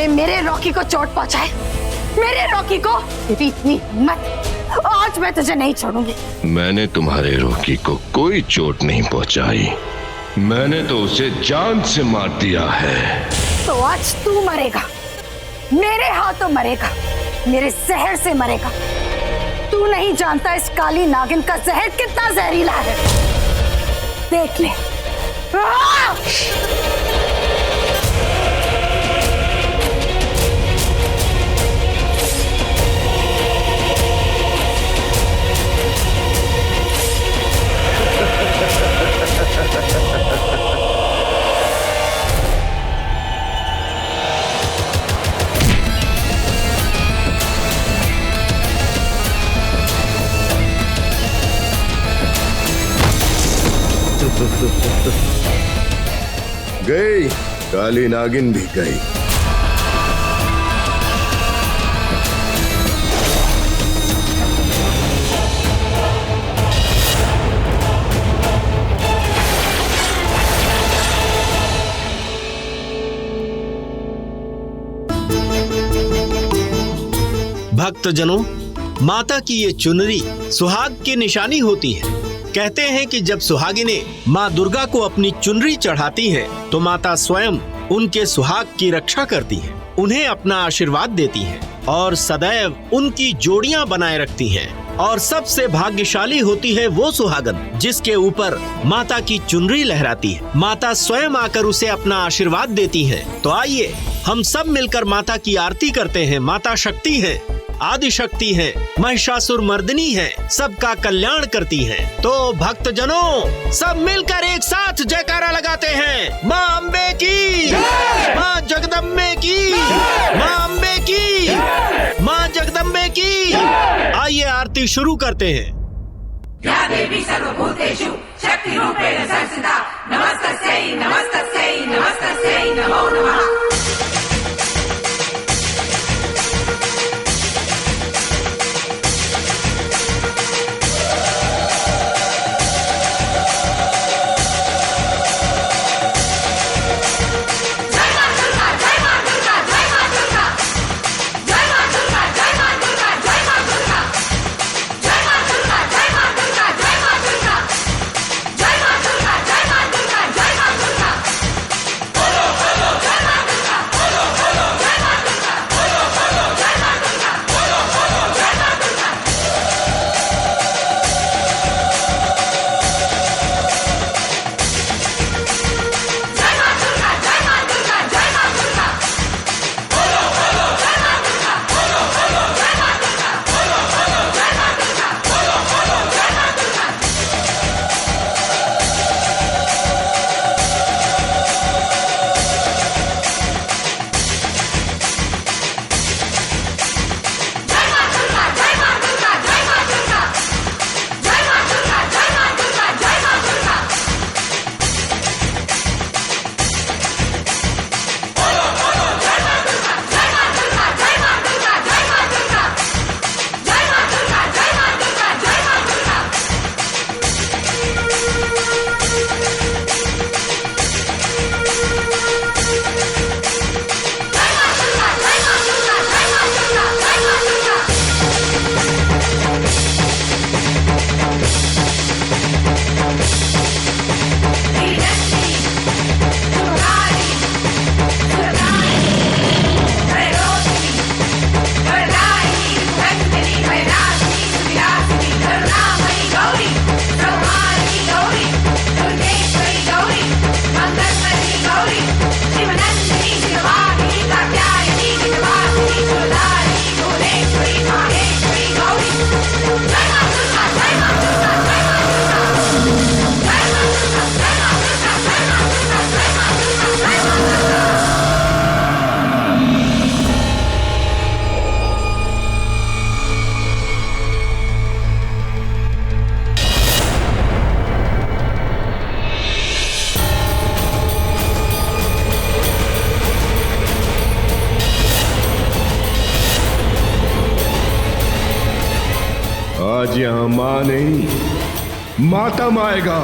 ने मेरे रॉकी को चोट पहुंचाए, मेरे रॉकी को। तेरी इतनी हिम्मत, आज मैं तुझे नहीं छोड़ूंगी। मैंने तुम्हारे रॉकी को कोई चोट नहीं पहुंचाई, मैंने तो उसे जान से मार दिया है। तो आज तू मरेगा, मेरे हाथों मरेगा, मेरे जहर से मरेगा। तू नहीं जानता इस काली नागिन का जहर कितना जहरीला है। देख ले। गई, काली नागिन भी गई। भक्तजनों, माता की ये चुनरी सुहाग की निशानी होती है। कहते हैं कि जब सुहागिनें माँ दुर्गा को अपनी चुनरी चढ़ाती है तो माता स्वयं उनके सुहाग की रक्षा करती है, उन्हें अपना आशीर्वाद देती है और सदैव उनकी जोड़ियां बनाए रखती हैं। और सबसे भाग्यशाली होती है वो सुहागन जिसके ऊपर माता की चुनरी लहराती है। माता स्वयं आकर उसे अपना आशीर्वाद देती है। तो आइए हम सब मिलकर माता की आरती करते हैं। माता शक्ति है, आदि शक्ति है, महिषासुर मर्दिनी है, सबका कल्याण करती है। तो भक्तजनों, सब मिलकर एक साथ जयकारा लगाते हैं। माँ अम्बे की, माँ जगदम्बे की, माँ अम्बे की, माँ जगदम्बे की। आइए आरती शुरू करते हैं। या देवी सर्वभूतेषु शक्तिरूपेण संस्थिता नमस्तस्यै नमस्तस्यै नमस्तस्यै नमो नमः। आज यहाँ माँ नहीं, मातम आएगा।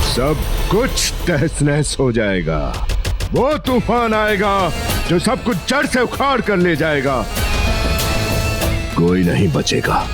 सब कुछ तहस नहस हो जाएगा। वो तूफान आएगा जो सब कुछ जड़ से उखाड़ कर ले जाएगा। कोई नहीं बचेगा।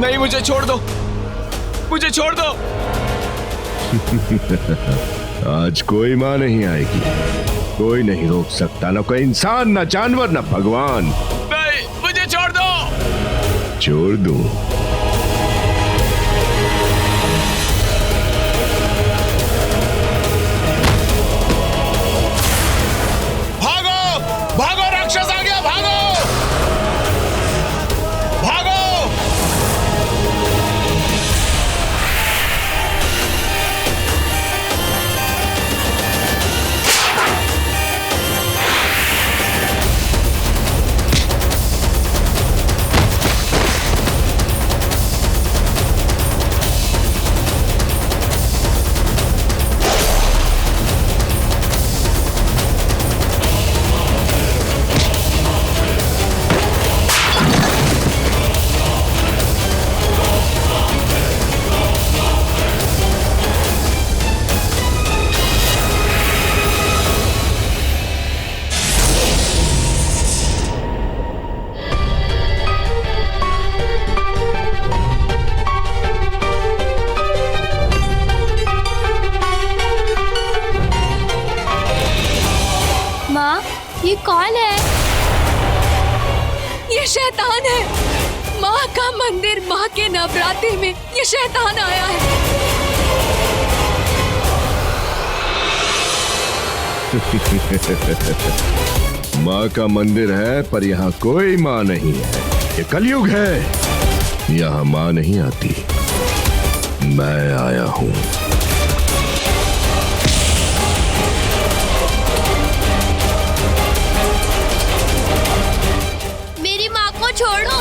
नहीं, मुझे छोड़ दो, मुझे छोड़ दो। आज कोई माँ नहीं आएगी। कोई नहीं रोक सकता, ना कोई इंसान, ना जानवर, ना भगवान। नहीं, मुझे छोड़ दो। छोड़ दूं? भागो, भागो, राक्षस आ गया, भागो, भागो। ये कौन है? ये शैतान है। माँ का मंदिर, माँ के नवरात्रि में ये शैतान आया है। माँ का मंदिर है पर यहाँ कोई माँ नहीं है। ये कलयुग है, यहाँ माँ नहीं आती। मैं आया हूँ। मेरी माँ को छोड़ो।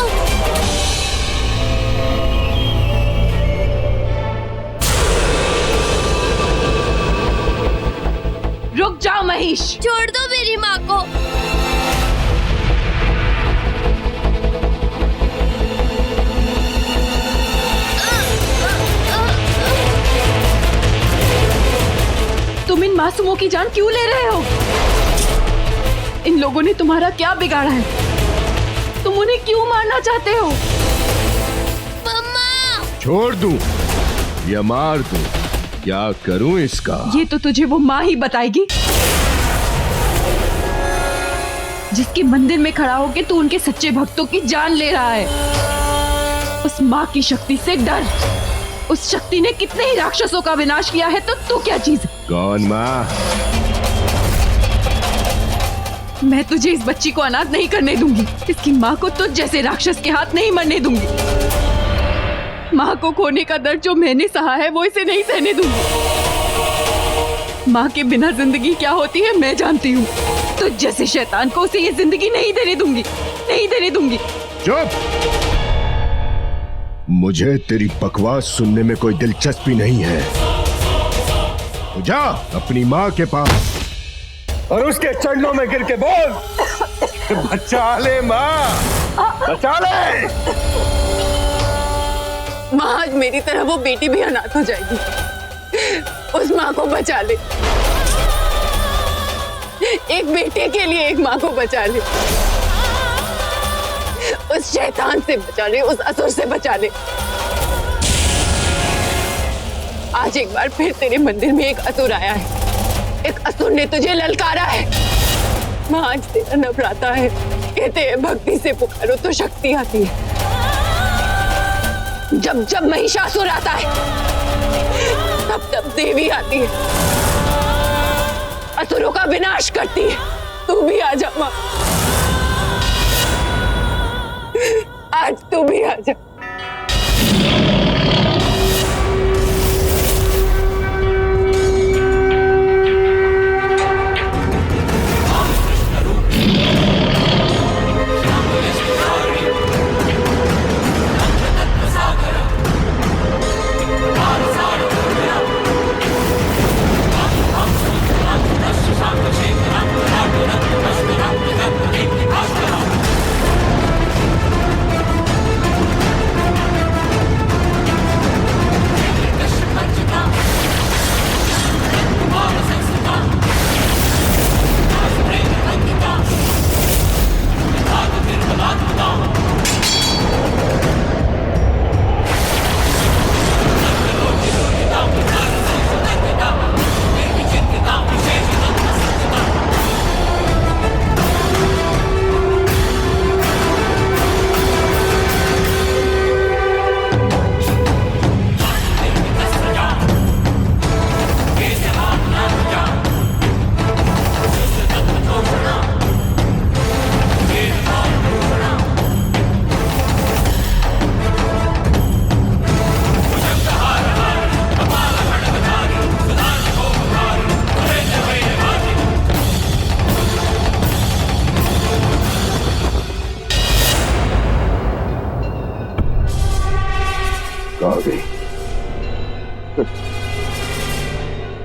रुक जाओ महेश। छोड़ दो मेरी माँ को। तुम इन मासूमों की जान क्यों ले रहे हो? इन लोगों ने तुम्हारा क्या बिगाड़ा है? तुम उन्हें क्यों मारना चाहते हो? मम्मा! छोड़ दूं या मार दूं? क्या करूं इसका? ये तो तुझे वो माँ ही बताएगी जिसके मंदिर में खड़ा होकर तू उनके सच्चे भक्तों की जान ले रहा है। उस माँ की शक्ति से डर। उस शक्ति ने कितने ही राक्षसों का विनाश किया है, तो तू क्या चीज? कौन माँ? मैं तुझे इस बच्ची को अनाथ नहीं करने दूंगी। इसकी माँ को तुझ जैसे राक्षस के हाथ नहीं मरने दूंगी। माँ को खोने का दर्द जो मैंने सहा है वो इसे नहीं सहने दूंगी। माँ के बिना जिंदगी क्या होती है मैं जानती हूँ। तुझ जैसे शैतान को उसे ये जिंदगी नहीं देने दूंगी, नहीं देने दूंगी। चुप! मुझे तेरी बकवास सुनने में कोई दिलचस्पी नहीं है। तो जा अपनी माँ के पास और उसके चरणों में गिर के बोल, बचा ले माँ, बचा ले। माँ, आज मेरी तरह वो बेटी भी अनाथ हो जाएगी। उस माँ को बचा ले। एक बेटे के लिए एक माँ को बचा ले। उस शैतान से बचा ले, उस असुर से बचा ले। आज एक बार फिर तेरे मंदिर में एक असुर आया है। एक असुर ने तुझे ललकारा है। माँ, आज तेरा नवराता है। कहते हैं भक्ति से पुकारो तो शक्ति आती है। जब जब महिषासुर आता है तब तब देवी आती है, असुरों का विनाश करती है। तू भी आ जा माँ, आज तू भी आ जा।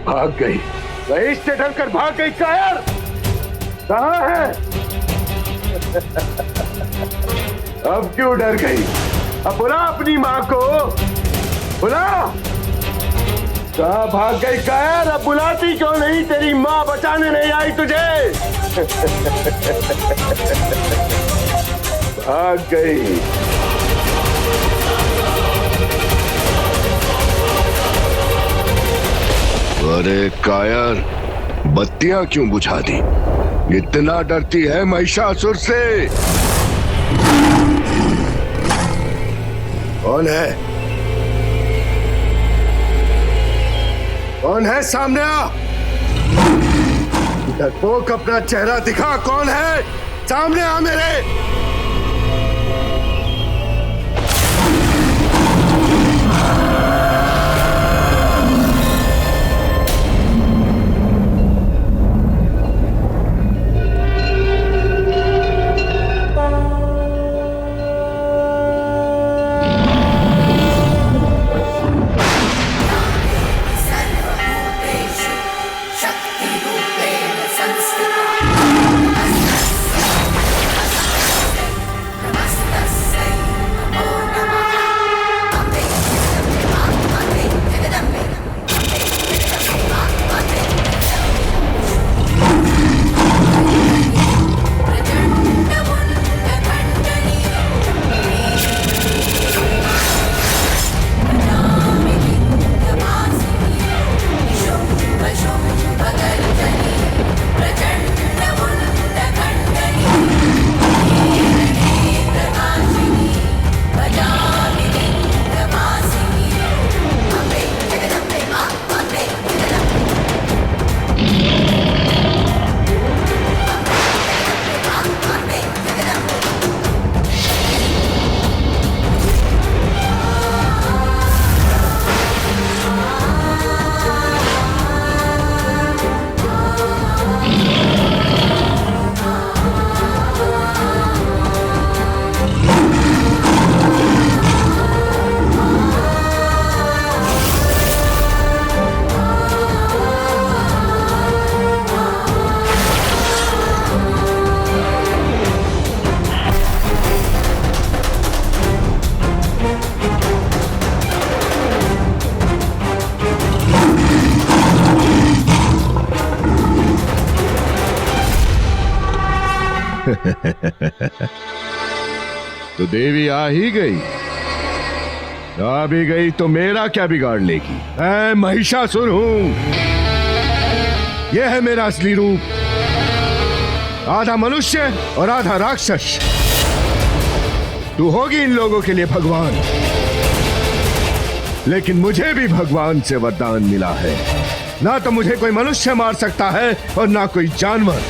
भाग गई, रईस से डरकर भाग गई। कायर कहाँ है? अब क्यों डर गई? अब बुला अपनी माँ को, बुला। कहाँ भाग गई कायर? अब बुलाती क्यों नहीं? तेरी माँ बचाने नहीं आई तुझे? भाग गई। अरे कायर, बत्तियां क्यों बुझा दी? इतना डरती है महिषासुर से? कौन है? कौन है? सामने आ। डरपोक, अपना चेहरा दिखा। कौन है? सामने आ मेरे। तो देवी आ ही गई। आ भी गई तो मेरा क्या बिगाड़ लेगी? मैं महिषासुर हूं। यह है मेरा असली रूप, आधा मनुष्य और आधा राक्षस। तू होगी इन लोगों के लिए भगवान, लेकिन मुझे भी भगवान से वरदान मिला है। ना तो मुझे कोई मनुष्य मार सकता है और ना कोई जानवर।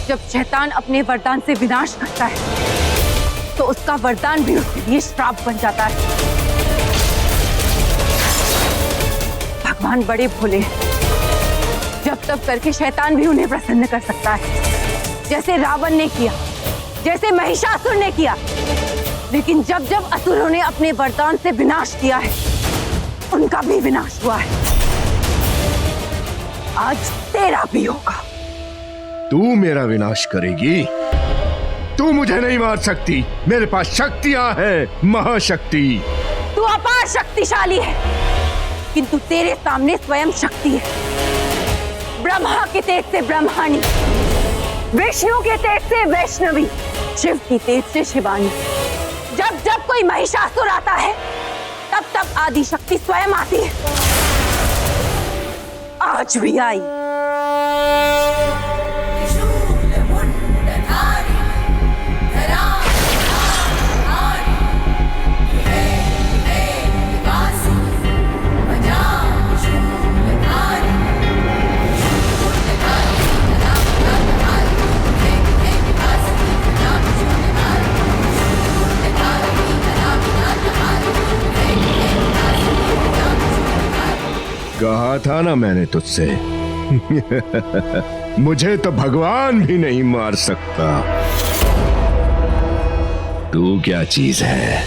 जब शैतान अपने वरदान से विनाश करता है तो उसका वरदान भी उसके लिए श्राप बन जाता है। भगवान बड़े भोले हैं, जब तब करके शैतान भी उन्हें प्रसन्न कर सकता है, जैसे रावण ने किया, जैसे महिषासुर ने किया। लेकिन जब जब असुरों ने अपने वरदान से विनाश किया है, उनका भी विनाश हुआ है। आज तेरा भी होगा। तू मेरा विनाश करेगी? तू मुझे नहीं मार सकती। मेरे पास शक्तियां हैं, महाशक्ति। तू अपार शक्तिशाली है, किंतु तेरे सामने स्वयं शक्ति है। ब्रह्मा के तेज से ब्रह्माणी, विष्णु के तेज से वैष्णवी, शिव की तेज से शिवानी। जब जब कोई महिषासुर आता है, तब तब आदि शक्ति स्वयं आती है। आज भी आई। कहा था ना मैंने तुझसे। मुझे तो भगवान भी नहीं मार सकता। तू क्या चीज है?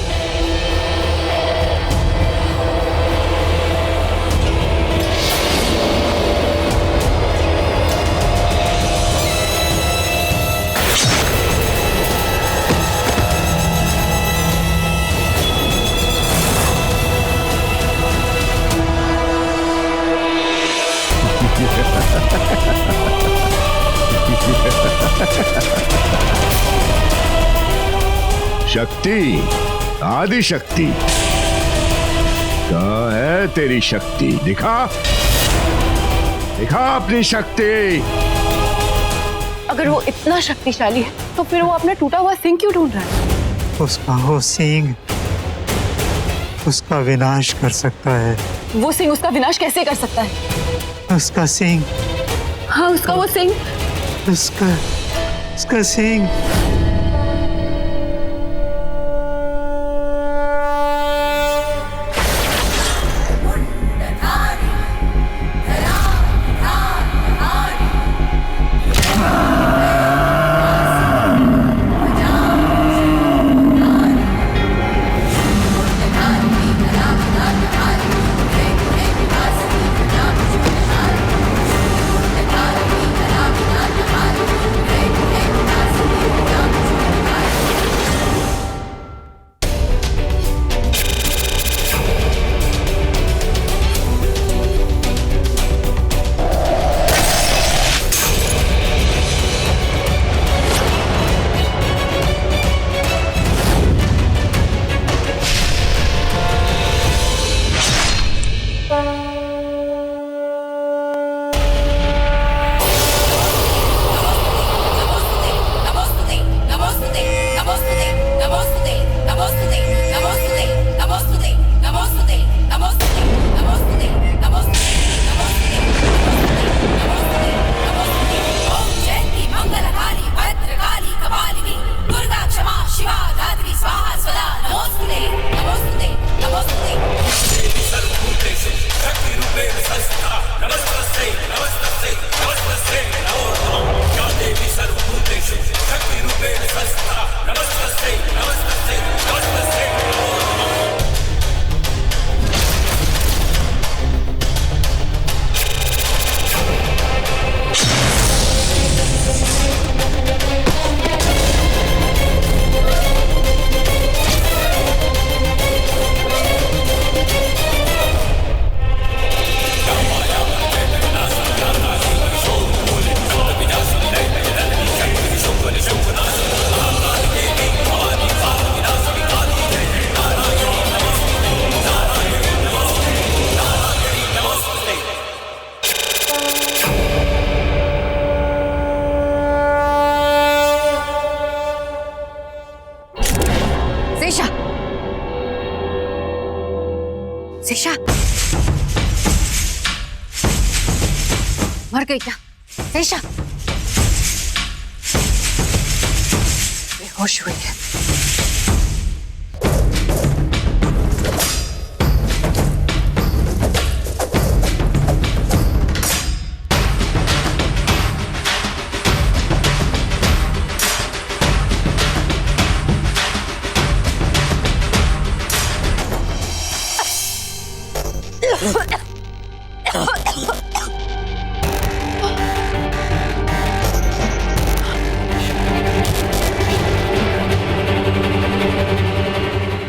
शक्ति, आदि शक्ति, कहाँ है तेरी शक्ति? दिखा, दिखा अपनी शक्ति। अगर वो इतना शक्तिशाली है तो फिर वो अपना टूटा हुआ सिंह क्यों ढूंढ रहा है? उसका वो सिंह उसका विनाश कर सकता है। वो सिंह उसका विनाश कैसे कर सकता है? उसका सिंह, हाँ उसका वो सिंह, उसका सिंह। शेषा, मर गई क्या? शेषा बेहोश हुई है।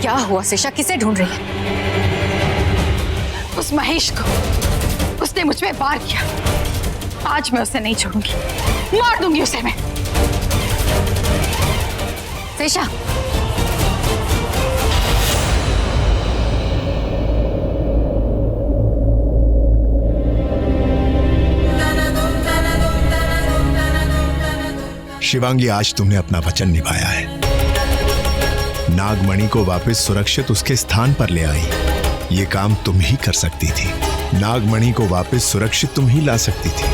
क्या हुआ शेषा? किसे ढूंढ रही है? उस महेश को। उसने मुझ पे वार किया। आज मैं उसे नहीं छोड़ूंगी, मार दूंगी उसे मैं। शेषा, शिवांगी, आज तुमने अपना वचन निभाया है। नागमणि को वापस सुरक्षित उसके स्थान पर ले आई। ये काम तुम ही कर सकती थी। नागमणि को वापस सुरक्षित तुम ही ला सकती थी।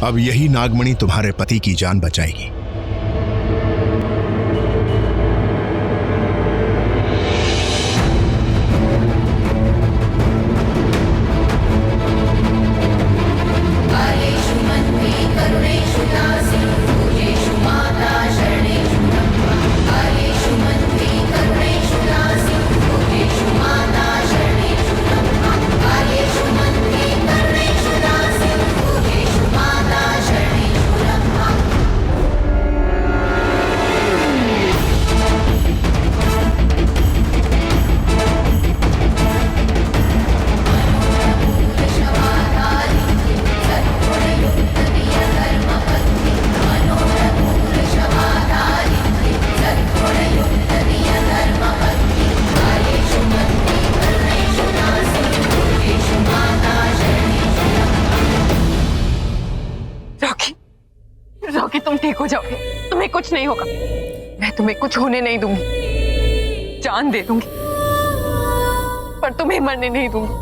अब यही नागमणि तुम्हारे पति की जान बचाएगी। ठीक हो जाओगे, तुम्हें कुछ नहीं होगा। मैं तुम्हें कुछ होने नहीं दूंगी, जान दे दूंगी, पर तुम्हें मरने नहीं दूंगी,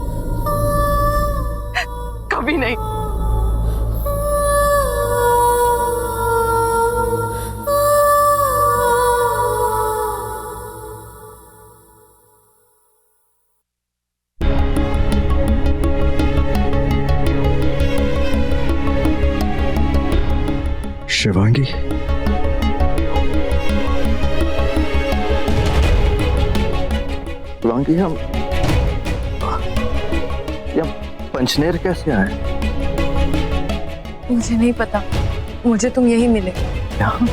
कभी नहीं। शिवांगी, शिवांगी, हम पंचनेर कैसे आए? मुझे नहीं पता, मुझे तुम यही मिले। यहाँ?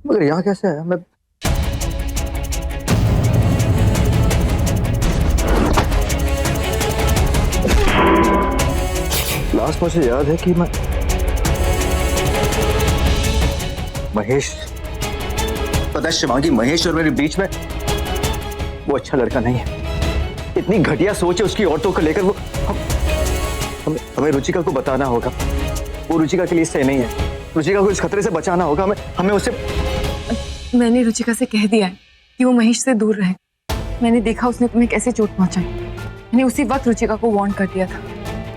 मगर यहाँ कैसे आया? मैं लास्ट मुझे याद है कि मैं महेश, पता है शिवांगी, महेश और मेरे बीच में वो अच्छा लड़का नहीं है। इतनी घटिया सोच है उसकी औरतों को लेकर। वो हमें रुचिका को बताना होगा। वो रुचिका के लिए सही नहीं है। रुचिका को इस खतरे से बचाना होगा। हमें उससे। मैंने रुचिका से कह दिया है कि वो महेश से दूर रहे। मैंने देखा उसने तुम्हें कैसे चोट पहुंचाई। मैंने उसी वक्त रुचिका को वार्न कर दिया था।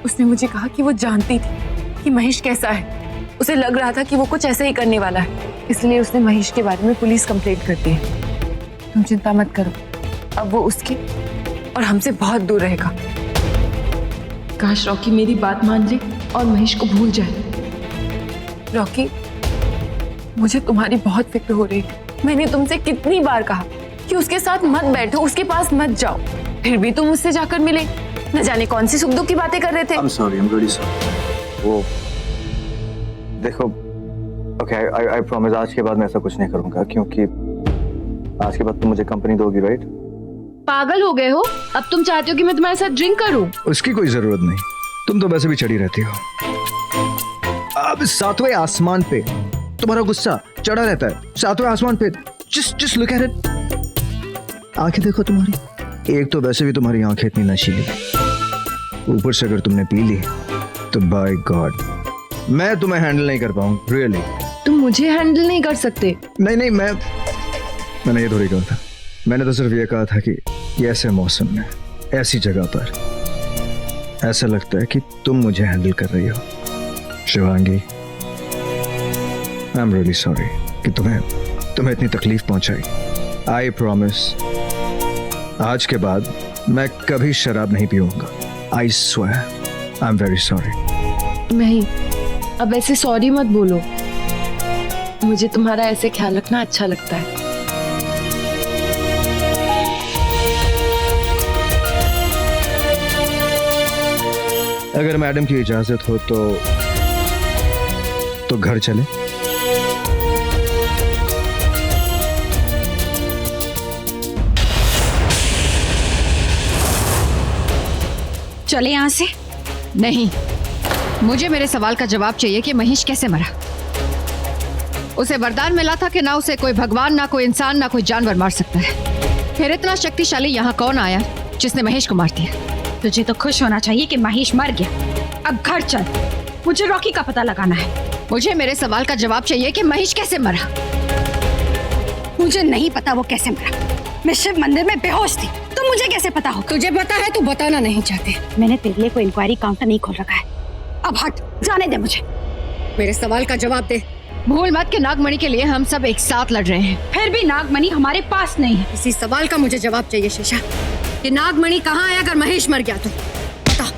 उसने मुझे कहा कि वो जानती थी कि महेश कैसा है। उसे लग रहा था कि वो कुछ ऐसा ही करने वाला है, इसलिए उसने महेश के बारे में पुलिस कंप्लेंट कर दी है। तुम चिंता मत करो, अब वो उसके और हमसे बहुत दूर रहेगा। काश रॉकी मेरी बात मान ले और महेश को भूल जाए। रॉकी, मुझे तुम्हारी बहुत फिक्र हो रही है। मैंने तुमसे कितनी बार कहा कि उसके साथ मत बैठो, उसके पास मत जाओ, फिर भी तुम उससे जाकर मिले। न जाने कौन सी सुख दुख की बातें कर रहे थे। I'm sorry, I'm really sorry। वो देखो, ओके, आई प्रॉमिस आज के बाद मैं ऐसा कुछ नहीं करूंगा, क्योंकि आज के बाद तुम मुझे कंपनी दोगी, राइट? पागल हो गए हो? अब तुम चाहते हो कि मैं तुम्हारे साथ ड्रिंक करूं? उसकी कोई जरूरत नहीं, तुम तो वैसे भी चढ़ी रहती हो। अब 7वें आसमान पे तुम्हारा गुस्सा चढ़ा रहता है। 7वें आसमान पे just look at it। आंखें देखो तुम्हारी, एक तो वैसे भी तुम्हारी आंखें इतनी नशीली, ऊपर से अगर तुमने पी ली तो बाय गॉड मैं तुम्हें हैंडल नहीं कर पाऊंगा, रियली। तुम मुझे हैंडल नहीं कर सकते। नहीं, मैंने ये थोड़ी कहा था। मैंने तो सिर्फ ये कहा था कि ऐसे मौसम में, ऐसी जगह पर ऐसा लगता है कि तुम मुझे हैंडल कर रही हो। Shivangi, I am really sorry कि तुम्हें इतनी तकलीफ पहुंचाई। आई प्रॉमिस आज के बाद मैं कभी शराब नहीं पीऊंगा। I swear, I am very sorry. नहीं, अब ऐसे सॉरी मत बोलो। मुझे तुम्हारा ऐसे ख्याल रखना अच्छा लगता है। अगर मैडम की इजाजत हो तो घर चले। चले यहां से। नहीं, मुझे मेरे सवाल का जवाब चाहिए कि महेश कैसे मरा। उसे वरदान मिला था कि ना उसे कोई भगवान, ना कोई इंसान, ना कोई जानवर मार सकता है। फिर इतना शक्तिशाली यहाँ कौन आया जिसने महेश को मार दिया? तुझे तो खुश होना चाहिए कि महेश मर गया। अब घर चल, मुझे रॉकी का पता लगाना है। मुझे मेरे सवाल का जवाब चाहिए कि महेश कैसे मरा। मुझे नहीं पता वो कैसे मरा। मैं शिव मंदिर में बेहोश थी, तो मुझे कैसे पता हो? तुझे पता है, तू बताना नहीं चाहते। मैंने तेरे लिए कोई इंक्वायरी काउंटर नहीं खोल रखा है। अब हट, जाने दे मुझे। मेरे सवाल का जवाब दे। भूल मत कि नागमणि के लिए हम सब एक साथ लड़ रहे हैं। फिर भी नागमणि हमारे पास नहीं है। इसी सवाल का मुझे जवाब चाहिए शीशा, कि नागमणि कहाँ है अगर महेश मर गया तो? बता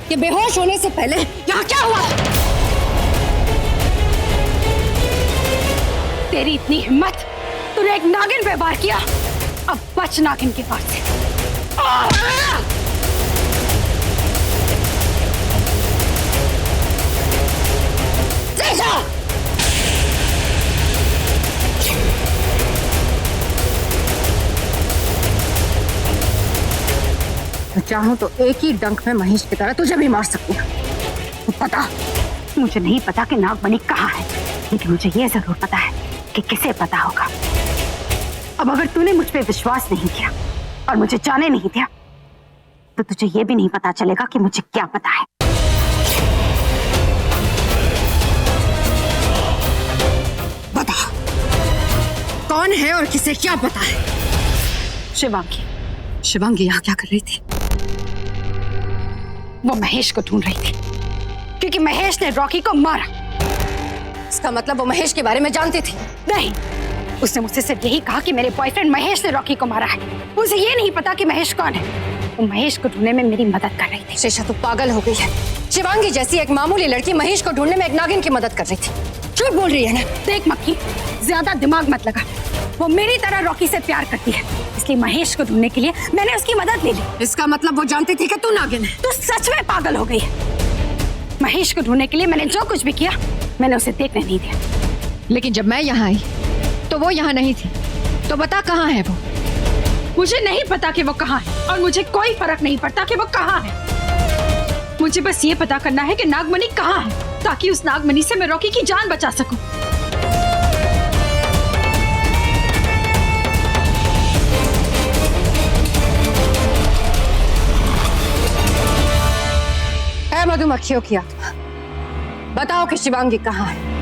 कि बेहोश होने से पहले यहाँ क्या हुआ? तेरी इतनी हिम्मत, तूने एक नागिन पे वार किया। अब बच नागिन के पास से। मैं चाहूं तो एक ही डंक में महेश की तरह तुझे भी मार सकती हूँ। तो पता, मुझे नहीं पता कि नागमणि कहाँ है, लेकिन मुझे ये जरूर पता है कि किसे पता होगा। अब अगर तूने मुझ पे विश्वास नहीं किया और मुझे जाने नहीं दिया, तो तुझे ये भी नहीं पता चलेगा कि मुझे क्या पता है। कौन है और किसे क्या पता है? शिवांगी, शिवांगी यहाँ क्या कर रही थी? वो महेश को ढूंढ रही थी क्योंकि महेश ने रॉकी को मारा। इसका मतलब वो महेश के बारे में जानती थी? नहीं, उसने मुझसे सिर्फ यही कहा कि मेरे बॉयफ्रेंड महेश ने रॉकी को मारा है। उसे ये नहीं पता कि महेश कौन है। वो महेश को ढूंढने में मेरी मदद कर रही थी। शेषा, तू पागल हो गई है। शिवांगी जैसी एक मामूली लड़की महेश को ढूंढने में एक नागिन की मदद कर रही थी। झूठ बोल रही है ना? देख मक्खी, ज्यादा दिमाग मत लगा। वो मेरी तरह रॉकी से प्यार करती है, इसलिए महेश को ढूंढने के लिए मैंने उसकी मदद ले ली। इसका मतलब वो जानती थी कि तू नागिन है। तू सच में पागल हो गई है। महेश को ढूंढने के लिए मैंने जो कुछ भी किया, मैंने उसे देखने नहीं दिया। लेकिन जब मैं यहाँ आई तो वो यहाँ नहीं थी। तो बता कहाँ है वो? मुझे नहीं पता कि वो कहाँ है और मुझे कोई फर्क नहीं पड़ता कि वो कहाँ है। मुझे बस ये पता करना है कि नागमणि कहाँ है, ताकि उस नागमणि से मैं रॉकी की जान बचा सकूं। ऐ मधुमक्खियों की आत्मा, बताओ कि शिवांगी कहाँ है?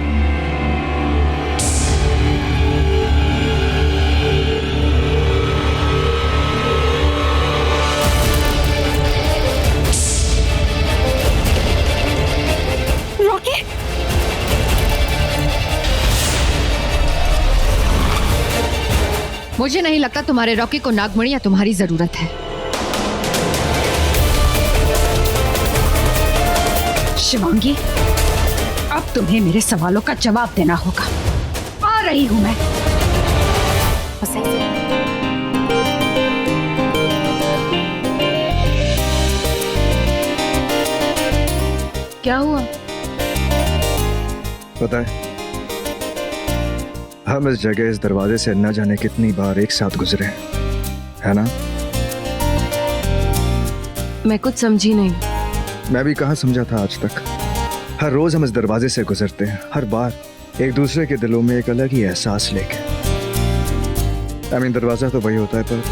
मुझे नहीं लगता तुम्हारे रॉकी को नागमणि या तुम्हारी जरूरत है। शिवांगी, अब तुम्हें मेरे सवालों का जवाब देना होगा। आ रही हूं मैं। क्या हुआ? पता है, हम इस जगह, इस दरवाजे से न जाने कितनी बार एक साथ गुजरे हैं, है ना? मैं कुछ समझी नहीं। मैं भी कहाँ समझा था आज तक। हर रोज हम इस दरवाजे से गुजरते हैं, हर बार एक दूसरे के दिलों में एक अलग ही एहसास लेके। दरवाजा तो वही होता है पर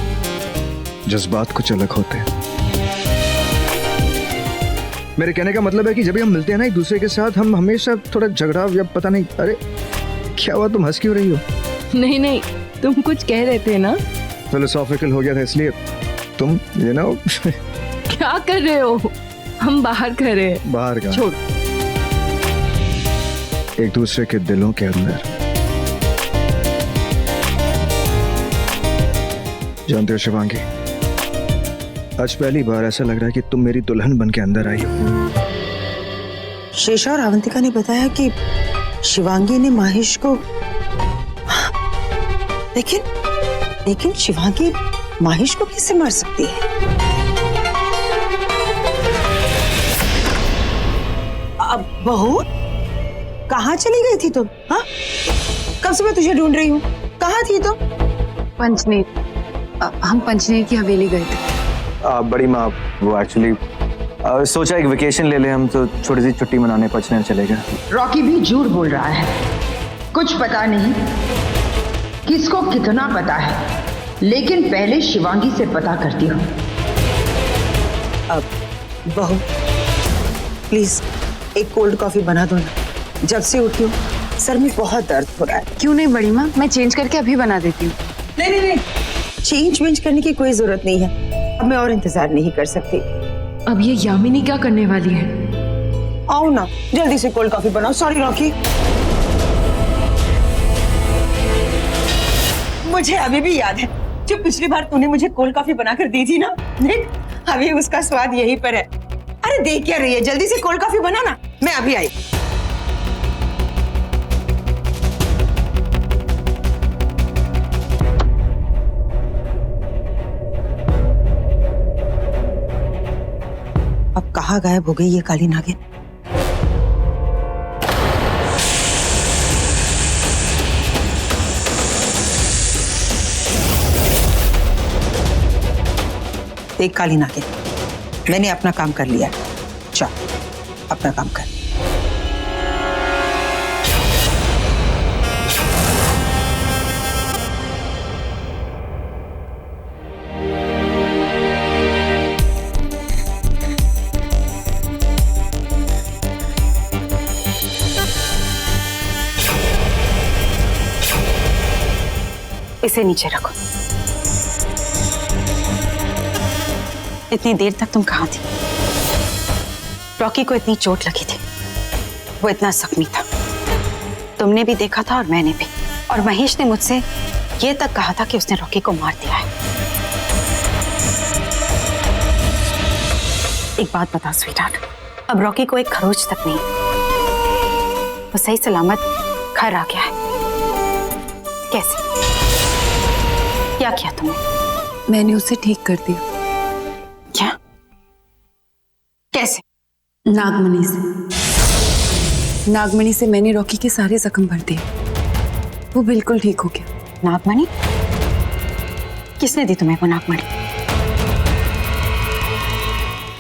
जज्बात कुछ अलग होते हैं। मेरे कहने का मतलब है कि जब भी हम मिलते हैं ना एक दूसरे के साथ, हम हमेशा थोड़ा झगड़ा या पता नहीं। अरे क्या हुआ, तुम हंस क्यों रही हो? नहीं नहीं, तुम कुछ कह रहे थे ना। फिलोसॉफिकल हो गया था इसलिए। तुम ये ना क्या कर रहे हो? हम बाहर खड़े हैं। बाहर का छोड़। एक दूसरे के दिलों के अंदर। जानते हो शिवांगी, आज पहली बार ऐसा लग रहा है कि तुम मेरी दुल्हन बन के अंदर आई हो। शेषा और अवंतिका ने बताया कि शिवांगी ने महेश को, लेकिन शिवांगी महेश को कैसे मार सकती है? अब बहू, कहाँ चली गई थी तुम? हाँ, कब से मैं तुझे ढूंढ रही हूँ। कहाँ थी तुम? पंचनीर, हम पंचनीर की हवेली गए थे। बड़ी माँ, वो एक्चुअली सोचा एक वेकेशन ले ले हम, तो छोटी सी छुट्टी मनाने पंचनीर चले गए। रॉकी भी झूठ बोल रहा है। कुछ पता नहीं किसको कितना पता है, लेकिन पहले शिवांगी से पता करती हूँ। अब बहू प्लीज एक कोल्ड कॉफी बना दो ना। जब से उठी हूँ सर में बहुत दर्द हो रहा है। क्यों नहीं बड़ी माँ, मैं चेंज करके अभी बना देती हूँ। नहीं, चेंज करने की कोई जरूरत नहीं है। अब मैं और इंतजार नहीं कर सकती। अब ये यामिनी क्या करने वाली है? आओ ना, जल्दी से कोल्ड कॉफी बनाओ। Sorry Rocky. मुझे अभी भी याद है जो पिछली बार तूने मुझे कोल्ड कॉफी बनाकर दी थी ना। देख, अभी उसका स्वाद यहीं पर है। अरे देख क्या रही है, जल्दी से कोल्ड कॉफी बना ना। मैं अभी आई। अब कहाँ गायब हो गई ये काली नागिन? देख काली नागिन, मैंने अपना काम कर लिया। चल अपना काम कर। इसे नीचे रखो। इतनी देर तक तुम कहाँ थी? रॉकी को इतनी चोट लगी थी, वो इतना जख्मी था, तुमने भी देखा था और मैंने भी। और महेश ने मुझसे ये तक कहा था कि उसने रॉकी को मार दिया है। एक बात बता स्वीटहार्ट, अब रॉकी को एक खरोच तक नहीं, वो सही सलामत घर आ गया है। कैसे? क्या किया तुमने? मैंने उसे ठीक कर दिया। क्या? कैसे? नागमणि से। नागमणि से मैंने रॉकी के सारे जख्म भर दिए, वो बिल्कुल ठीक हो गया। नागमणि? किसने दी तुम्हें वो नागमणि?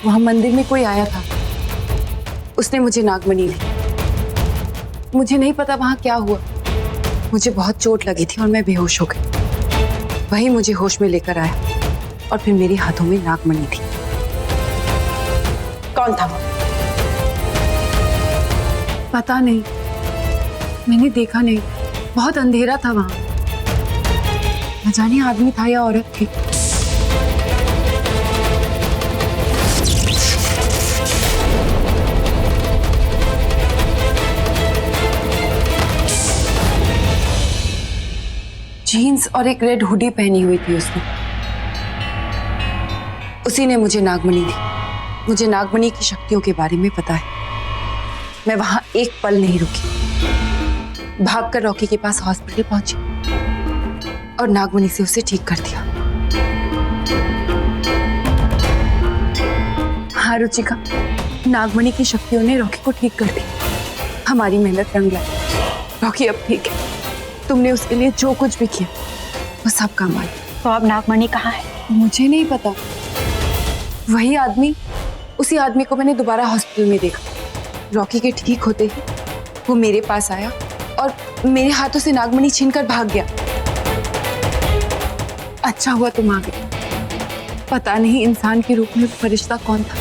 वहां मंदिर में कोई आया था, उसने मुझे नागमणि दी। मुझे नहीं पता वहां क्या हुआ, मुझे बहुत चोट लगी थी और मैं बेहोश हो गई। वही मुझे होश में लेकर आया और फिर मेरे हाथों में नागमणि थी। कौन था वो? पता नहीं, मैंने देखा नहीं, बहुत अंधेरा था वहां। न जाने आदमी था या औरत थी। जीन्स और एक रेड हुडी पहनी हुई थी उसने। उसी ने मुझे नागमणि दी। मुझे नागमणि की शक्तियों के बारे में पता है। मैं वहां एक पल नहीं रुकी, भागकर रॉकी के पास हॉस्पिटल पहुंची और नागमणि से उसे ठीक कर दिया। हाँ रुचिका, नागमणि की शक्तियों ने रॉकी को ठीक कर दिया। हमारी मेहनत रंग लाई। रॉकी अब ठीक है। तुमने उसके लिए जो कुछ भी किया वो सब काम आया। तो अब नागमणि कहाँ है? मुझे नहीं पता। वही आदमी, उसी आदमी को मैंने दोबारा हॉस्पिटल में देखा। रॉकी के ठीक होते ही वो मेरे पास आया और मेरे हाथों से नागमणि छीनकर भाग गया। अच्छा हुआ तुम आ गए। पता नहीं इंसान के रूप में फरिश्ता कौन था।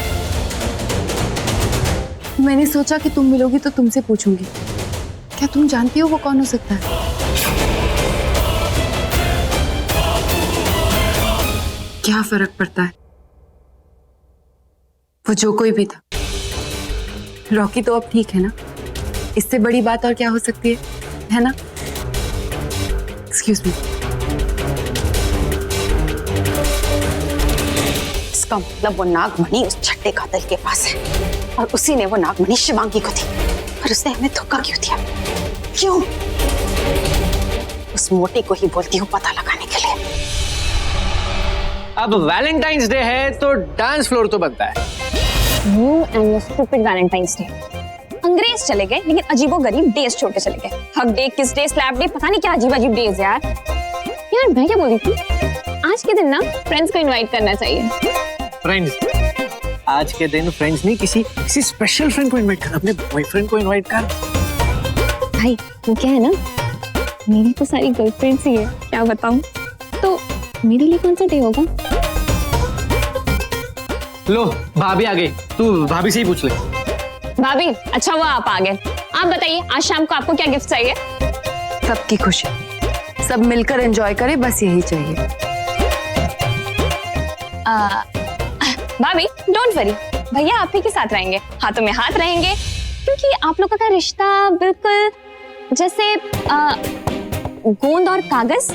मैंने सोचा कि तुम मिलोगी तो तुमसे पूछूंगी, क्या तुम जानती हो वो कौन हो सकता है? क्या फर्क पड़ता है, वो जो कोई भी था। रॉकी तो अब ठीक है ना, इससे बड़ी बात और क्या हो सकती है ना? Excuse me. इसका मतलब वो नागमणि उस छठे कातिल के पास है और उसी ने वो नागमणि शिवांगी को दी। और उसने हमें धोखा क्यों दिया? क्यों? उस मोटी को ही बोलती हूँ पता लगाने के लिए। अब वैलेंटाइंस डे है तो डांस फ्लोर तो बनता है। You and your stupid Valentine's Day. अंग्रेज चले गए लेकिन अजीबोगरीब डेज छोड़ के चले गए। हक डे, किस डे, स्लैप डे, पता नहीं क्या अजीब अजीब डेज यार। यार मैं क्या बोल रही थी, आज के दिन ना फ्रेंड्स को इनवाइट करना चाहिए। फ्रेंड्स? आज के दिन फ्रेंड्स नहीं, किसी स्पेशल फ्रेंड को इनवाइट कर। अपने बॉयफ्रेंड को इनवाइट कर। भाई वो क्या है ना, मेरी तो सारी गर्लफ्रेंड्स ही है, क्या बताऊं। तो मेरे लिए कौन सा डे होगा? लो भाभी आ गई, तू भाभी से ही पूछ ले। भाभी अच्छा हुआ आप आ गए। आप बताइए आज शाम को आपको क्या गिफ्ट चाहिए? सबकी खुशी, सब मिलकर एंजॉय करें, बस यही चाहिए। भाभी डोंट वरी, भैया आप ही के साथ रहेंगे, हाथों में हाथ रहेंगे, क्योंकि आप लोगों का रिश्ता बिल्कुल जैसे गोंद और कागज।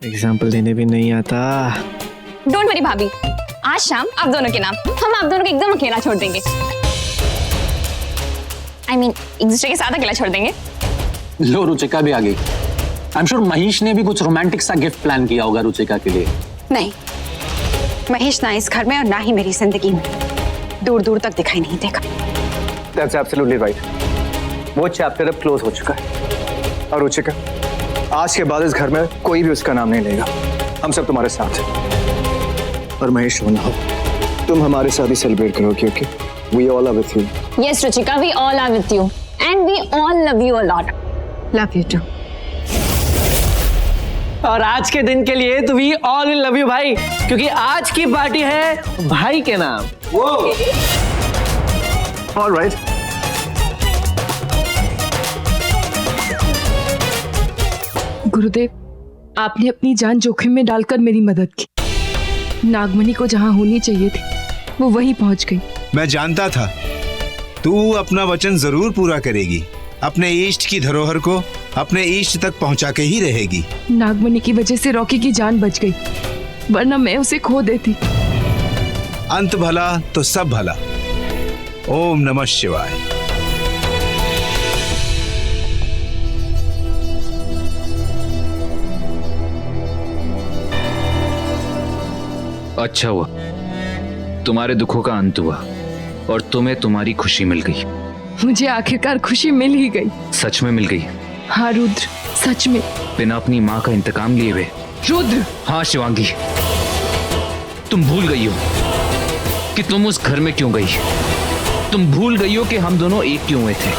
एग्जाम्पल देने भी नहीं आता। डोंट वरी भाभी, आज शाम आप दोनों के नाम हम आप दोनों को एकदम अकेला छोड़ देंगे। I mean, एक दूसरे के साथ अकेला छोड़ देंगे। लो रुचिका भी आ गई। आई एम श्योर महेश ने भी कुछ रोमांटिक सा गिफ्ट प्लान किया होगा रुचिका के लिए। नहीं, महेश ना इस घर में और ना ही मेरी जिंदगी में दूर दूर तक दिखाई नहीं देगा। That's absolutely right. वो चैप्टर अब क्लोज हो चुका है। और रुचिका, आज के बाद इस घर में कोई भी उसका नाम नहीं लेगा। हम सब तुम्हारे साथ हैं। और महेश रोना हो, तुम हमारे साथ ही सेलिब्रेट करोगे, okay? We all are with you. Yes, Ruchika, we all are with you, and we all love you a lot. Love you too. और आज के दिन के लिए तो we all will love you भाई, क्योंकि आज की पार्टी है भाई के नाम। वो All right. गुरुदेव, आपने अपनी जान जोखिम में डालकर मेरी मदद की। नागमणि को जहां होनी चाहिए थी वो वहीं पहुंच गई। मैं जानता था तू अपना वचन जरूर पूरा करेगी। अपने इष्ट की धरोहर को अपने इष्ट तक पहुंचा के ही रहेगी। नागमणि की वजह से रॉकी की जान बच गई, वरना मैं उसे खो देती। अंत भला तो सब भला। ओम नमः शिवाय। अच्छा हुआ तुम्हारे दुखों का अंत हुआ और तुम्हें तुम्हारी खुशी मिल गई। मुझे आखिरकार खुशी मिल ही गई। सच में मिल गई? हाँ रुद्र, सच में। बिना अपनी माँ का इंतकाम लिए हुए। रुद्र। हाँ शिवांगी, तुम भूल गई हो कि तुम उस घर में क्यों गई। तुम भूल गई हो कि हम दोनों एक क्यों हुए थे।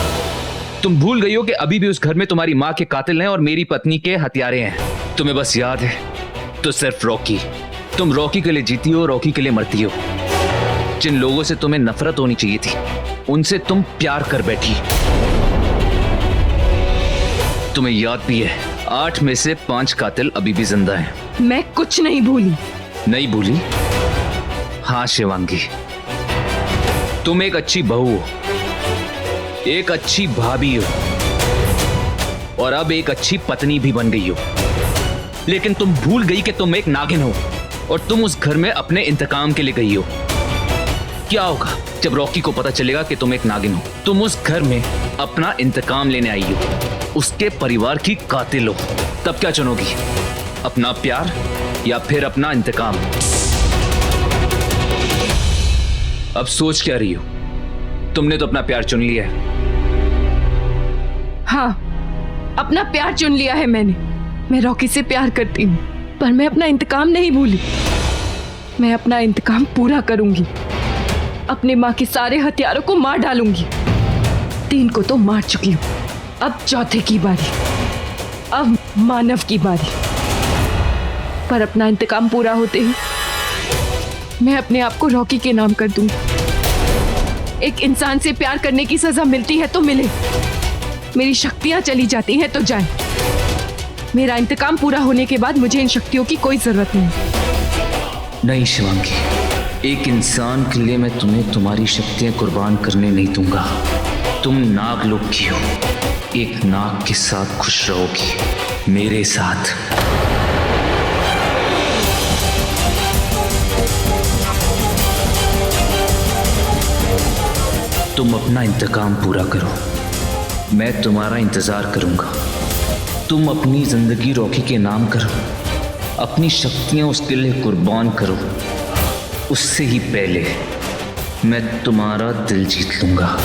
तुम भूल गई हो कि अभी भी उस घर में तुम्हारी माँ के कातिल हैं और मेरी पत्नी के हत्यारे हैं। तुम्हें बस याद है तो सिर्फ रॉकी। तुम रॉकी के लिए जीती हो, रॉकी के लिए मरती हो। जिन लोगों से तुम्हें नफरत होनी चाहिए थी उनसे तुम प्यार कर बैठी। तुम्हें याद भी है 8 में से 5 कातिल अभी भी जिंदा हैं। मैं कुछ नहीं भूली। नहीं भूली? हाँ शिवांगी, तुम एक अच्छी बहू हो, एक अच्छी भाभी हो और अब एक अच्छी पत्नी भी बन गई हो। लेकिन तुम भूल गई कि तुम एक नागिन हो और तुम उस घर में अपने इंतकाम के लिए गई हो। क्या होगा जब रॉकी को पता चलेगा कि तुम एक नागिन हो? तुम उस घर में अपना इंतकाम लेने आई हो, उसके परिवार की कातिल हो। तब क्या चुनोगी, अपना प्यार या फिर अपना इंतकाम? अब सोच क्या रही हो? तुमने तो अपना प्यार चुन लिया है। हाँ, अपना प्यार चुन लिया है मैंने। मैं रॉकी से प्यार करती हूँ, पर मैं अपना इंतकाम नहीं भूली। मैं अपना इंतकाम पूरा करूंगी। अपने माँ के सारे हथियारों को मार डालूंगी। 3 को तो मार चुकी हूँ, अब चौथे की बारी। अब मानव की बारी। पर अपना इंतकाम पूरा होते ही मैं अपने आप को रॉकी के नाम कर दूंगी। एक इंसान से प्यार करने की सजा मिलती है तो मिले, मेरी शक्तियां चली जाती हैं तो जाए। मेरा इंतकाम पूरा होने के बाद मुझे इन शक्तियों की कोई जरूरत नहीं। नहीं शिवांगी, एक इंसान के लिए मैं तुम्हें तुम्हारी शक्तियां कुर्बान करने नहीं दूंगा। तुम नागलोक की हो, एक नाग के साथ खुश रहोगी, मेरे साथ। तुम अपना इंतकाम पूरा करो, मैं तुम्हारा इंतजार करूंगा। तुम अपनी जिंदगी रॉकी के नाम करो, अपनी शक्तियां उसके लिए कुर्बान करो। उससे ही पहले मैं तुम्हारा दिल जीत लूंगा।